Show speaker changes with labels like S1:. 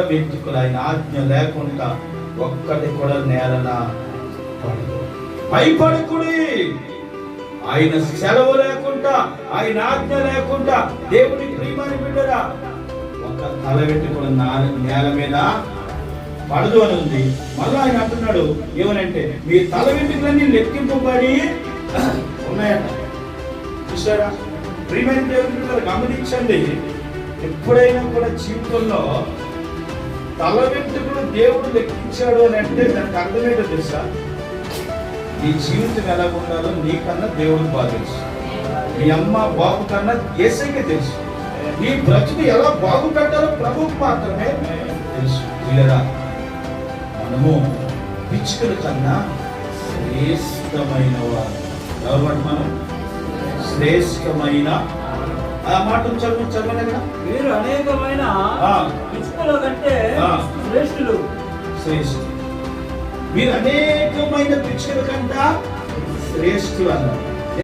S1: వెంట్రుకలు ఆయన ఆజ్ఞ లేకుండా ఒక్కటి కూడా నేలన పడదు. భయపడకుడి. ఆయన సెలవు లేకుండా, ఆయన ఆజ్ఞ లేకుండా దేవుని ప్రియమైన బిడ్డరా ఒక తల వెంట్రుకలు నేల మీద పడదు అని ఉంది. మళ్ళీ ఆయన అంటున్నాడు ఏమనంటే మీ తల వెంట్రుకలన్నీ లెక్కింపబడి ఉన్నాయట. చూసారా ప్రియమైన దేవుని బిడ్డలు, గమనించండి. ఎప్పుడైనా కూడా జీవితంలో తల వెంట్రుకలు దేవుడు లెక్కించాడు అని అంటే దానికి అర్థమేంటో తెలుసా? నీ జీవితం ఎలా ఉండాలో నీకన్నా దేవుడికి బాగా తెలుసు. మీ అమ్మ బాబు కన్నా యేసయ్యకే తెలుసు. నీ బ్రతుకు ఎలా బాగుపెట్టాలో ప్రభువుకు మాత్రమే తెలుసు. వీళ్ళరా మనము పిచ్చుకల కన్నా శ్రేష్టమైన వారు. ఎవరు మనం? శ్రేష్టమైన. ఆ మాటలు చదవండి కదా.
S2: మీరు అనేకమైన పిచ్చుకల కంటే శ్రేష్ఠులు.
S1: శ్రేష్ఠులు. మీరు అనేకమైన పిచ్చుకల కంటే శ్రేష్ఠులు అన్నారు.